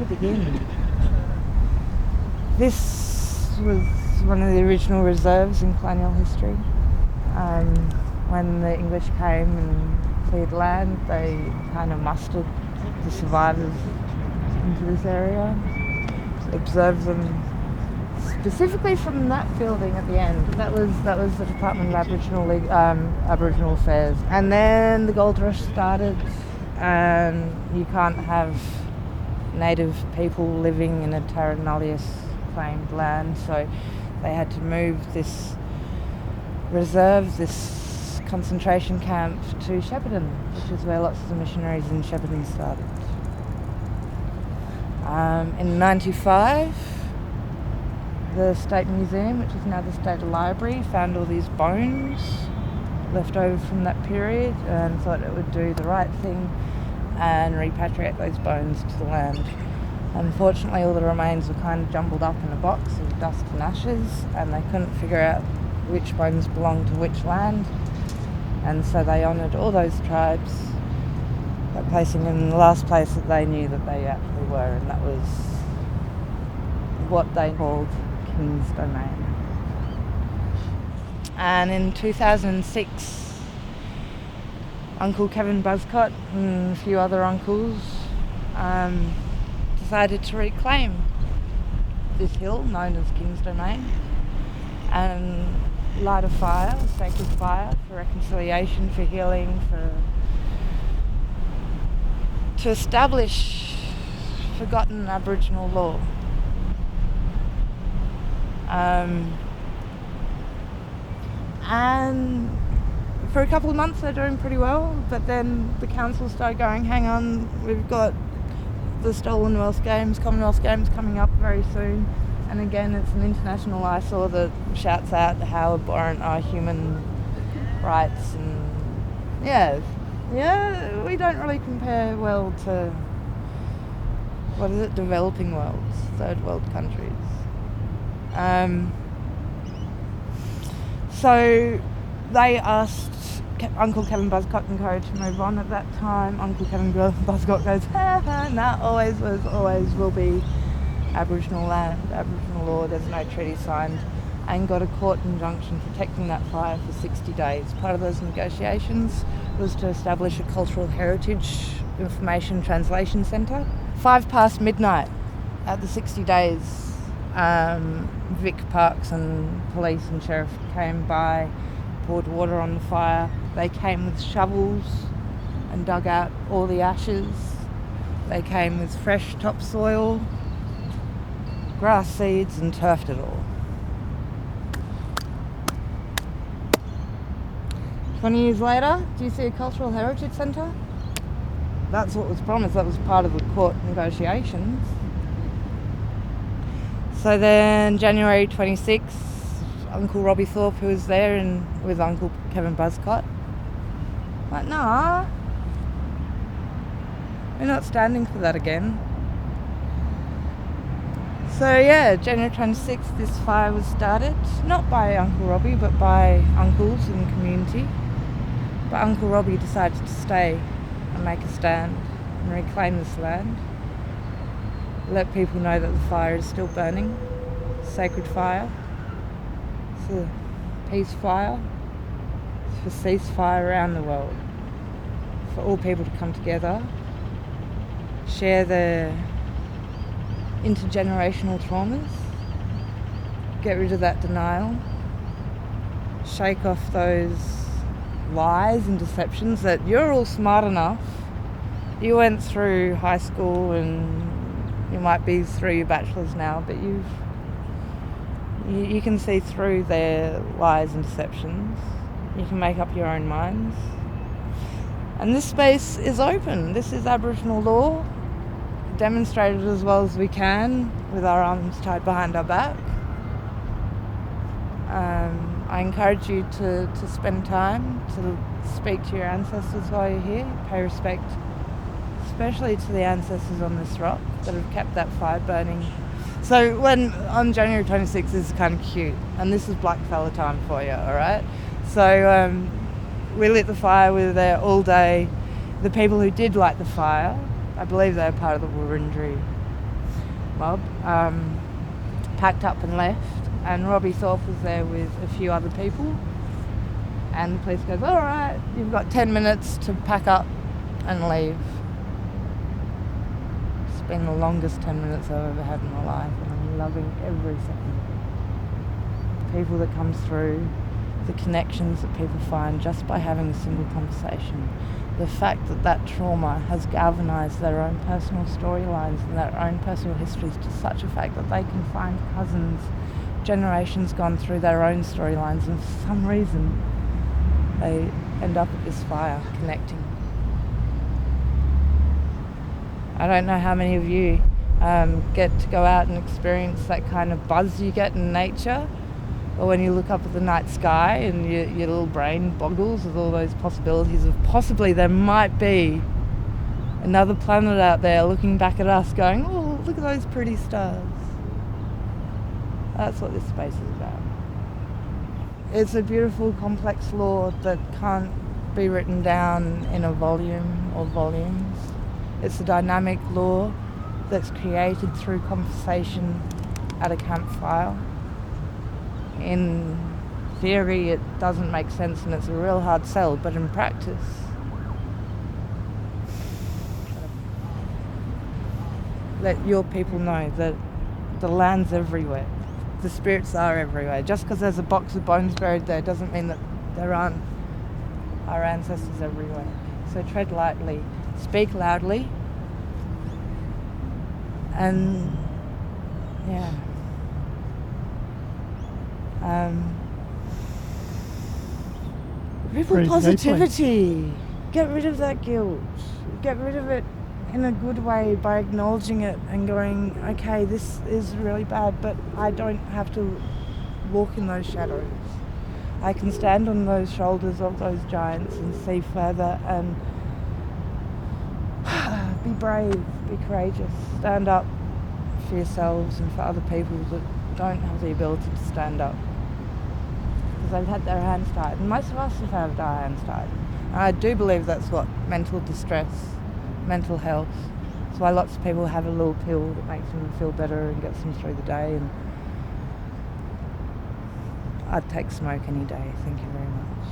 to begin? This was one of the original reserves in colonial history. When the English came and cleared land, they kind of mustered the survivors into this area, observed them specifically from that building at the end. That was the Department of Aboriginal Affairs. And then the gold rush started, and you can't have native people living in a terra nullius claimed land, so they had to move this reserve, this concentration camp, to Shepparton, which is where lots of the missionaries in Shepparton started. In 1995, the State Museum, which is now the State Library, found all these bones left over from that period and thought it would do the right thing and repatriate those bones to the land. Unfortunately, all the remains were kind of jumbled up in a box of dust and ashes, and they couldn't figure out which bones belonged to which land, and so they honoured all those tribes by placing them in the last place that they knew that they actually were, and that was what they called King's Domain. And in 2006, Uncle Kevin Buzzcott and a few other uncles decided to reclaim this hill known as King's Domain and light a fire, a sacred fire, for reconciliation, for healing, to establish forgotten Aboriginal law. And for a couple of months they're doing pretty well, but then the council started going, hang on, we've got the Stolen Wealth Games, Commonwealth Games coming up very soon, and again it's an international eyesore that shouts out how abhorrent are human rights, and yeah, we don't really compare well to, developing worlds, third world countries. So they asked Uncle Kevin Buzzcott and co to move on. At that time, Uncle Kevin Buzzcott goes, nah, always was, always will be Aboriginal land, Aboriginal law, there's no treaty signed, and got a court injunction protecting that fire for 60 days. Part of those negotiations was to establish a cultural heritage information translation centre. 5 past midnight at the 60 days, Vic Parks and police and sheriff came by, poured water on the fire. They came with shovels and dug out all the ashes. They came with fresh topsoil, grass seeds, and turfed it all. 20 years later, do you see a cultural heritage centre? That's what was promised. That was part of the court negotiations. So then January 26th, Uncle Robbie Thorpe, who was there, and with Uncle Kevin Buzzcott, like, nah, we're not standing for that again. So yeah, January 26th, this fire was started, not by Uncle Robbie, but by uncles in the community. But Uncle Robbie decided to stay and make a stand and reclaim this land. Let people know that the fire is still burning. Sacred fire. It's a peace fire. It's for ceasefire around the world. For all people to come together, share their intergenerational traumas, get rid of that denial, shake off those lies and deceptions that you're all smart enough. You went through high school and you might be through your bachelor's now, but you can see through their lies and deceptions. You can make up your own minds. And this space is open. This is Aboriginal law, demonstrated as well as we can with our arms tied behind our back. I encourage you to spend time to speak to your ancestors while you're here. Pay respect, especially to the ancestors on this rock that have kept that fire burning. So when on January 26th, this is kind of cute, and this is blackfella time for you, all right? So we lit the fire. We were there all day. The people who did light the fire, I believe they were part of the Wurundjeri mob, packed up and left, and Robbie Thorpe was there with a few other people, and the police goes, all right, you've got 10 minutes to pack up and leave. It's been the longest 10 minutes I've ever had in my life, and I'm loving every second of it. The people that come through, the connections that people find just by having a single conversation, the fact that that trauma has galvanised their own personal storylines and their own personal histories to such a fact that they can find cousins generations gone through their own storylines, and for some reason they end up at this fire connecting. I don't know how many of you get to go out and experience that kind of buzz you get in nature, or when you look up at the night sky and your little brain boggles with all those possibilities of possibly there might be another planet out there looking back at us going, oh, look at those pretty stars. That's what this space is about. It's a beautiful, complex law that can't be written down in a volume or volumes. It's a dynamic law that's created through conversation at a campfire. In theory, it doesn't make sense and it's a real hard sell, but in practice, let your people know that the land's everywhere. The spirits are everywhere. Just because there's a box of bones buried there doesn't mean that there aren't our ancestors everywhere. So tread lightly, speak loudly, and yeah. Ripple positivity. Get rid of that guilt. Get rid of it in a good way by acknowledging it and going, okay, this is really bad, but I don't have to walk in those shadows. I can stand on those shoulders of those giants and see further and be brave, be courageous, stand up for yourselves and for other people that don't have the ability to stand up. Because they've had their hands tied, and most of us have had our hands tied. And I do believe that's what mental distress, mental health. That's why lots of people have a little pill that makes them feel better and gets them through the day. And I'd take smoke any day. Thank you very much.